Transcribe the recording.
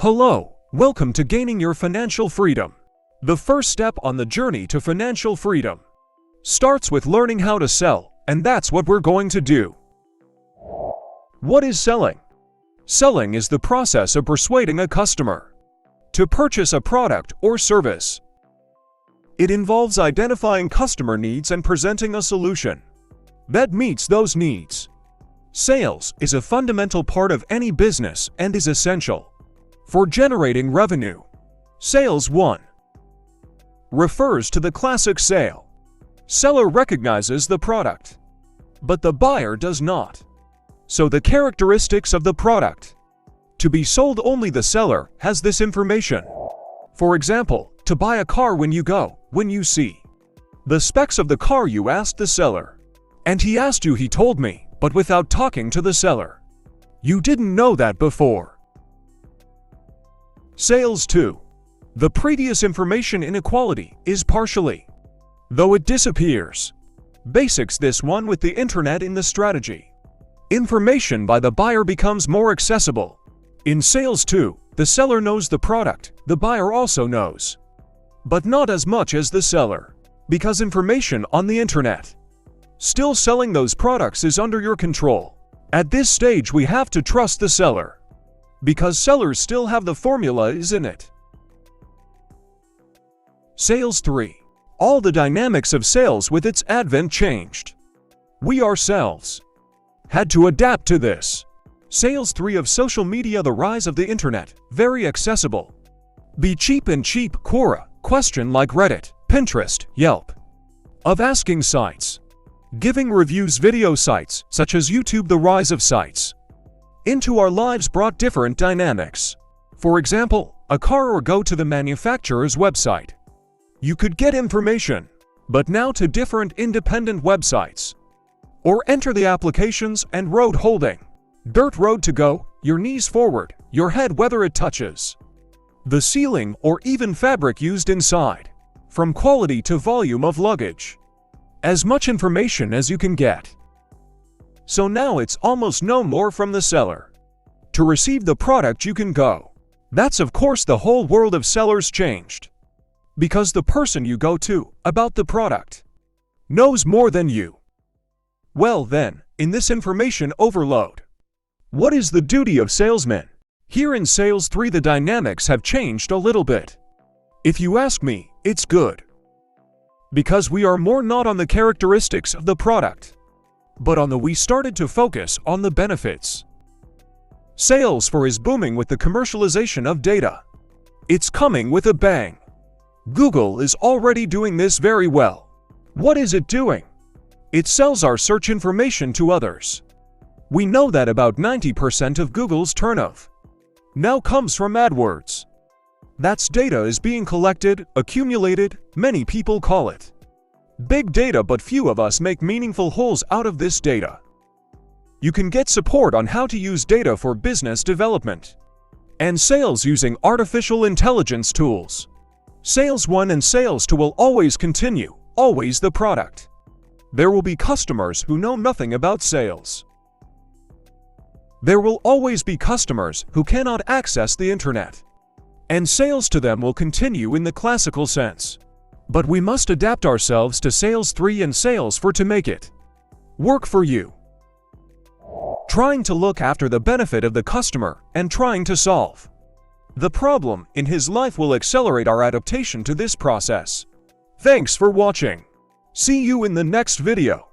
Hello, welcome to Gaining Your Financial Freedom. The first step on the journey to financial freedom starts with learning how to sell, and that's what we're going to do. What is selling? Selling is the process of persuading a customer to purchase a product or service. It involves identifying customer needs and presenting a solution that meets those needs. Sales is a fundamental part of any business and is essential for generating revenue. Sales 1 refers to the classic sale. Seller recognizes the product, but the buyer does not. So the characteristics of the product to be sold, only the seller has this information. For example, to buy a car, when you see the specs of the car, you asked the seller, and he asked you, he told me, but without talking to the seller. You didn't know that before. Sales 2. The previous information inequality is partially, though it disappears. Basics this one with the internet in the strategy. Information by the buyer becomes more accessible. In Sales 2, the seller knows the product, the buyer also knows, but not as much as the seller, because information on the internet. Still, selling those products is under your control. At this stage, we have to trust the seller, because sellers still have the formula is in it. Sales 3. All the dynamics of sales with its advent changed. We ourselves had to adapt to this. Sales 3 of social media, the rise of the internet, very accessible. Be cheap and cheap, Quora, question like Reddit, Pinterest, Yelp. Of asking sites. Giving reviews, video sites, such as YouTube, the rise of sites into our lives brought different dynamics. For example, a car, or go to the manufacturer's website. You could get information, but now to different independent websites. Or enter the applications and road holding. Dirt road to go, your knees forward, your head whether it touches the ceiling or even fabric used inside. From quality to volume of luggage. As much information as you can get. So now it's almost no more from the seller. To receive the product you can go. That's of course the whole world of sellers changed. Because the person you go to about the product knows more than you. Well then, in this information overload, what is the duty of salesmen? Here in Sales 3 the dynamics have changed a little bit. If you ask me, it's good. Because we are more not on the characteristics of the product, but on we started to focus on the benefits. Sales 4 is booming with the commercialization of data. It's coming with a bang. Google is already doing this very well. What is it doing? It sells our search information to others. We know that about 90% of Google's turnover now comes from AdWords. That's data is being collected, accumulated, many people call it big data, but few of us make meaningful holes out of this data. You can get support on how to use data for business development and sales using artificial intelligence tools. Sales 1 and Sales 2 will always continue, always the product. There will be customers who know nothing about sales. There will always be customers who cannot access the internet. And sales to them will continue in the classical sense. But we must adapt ourselves to Sales 3 and Sales 4 to make it work for you. Trying to look after the benefit of the customer and trying to solve the problem in his life will accelerate our adaptation to this process. Thanks for watching. See you in the next video.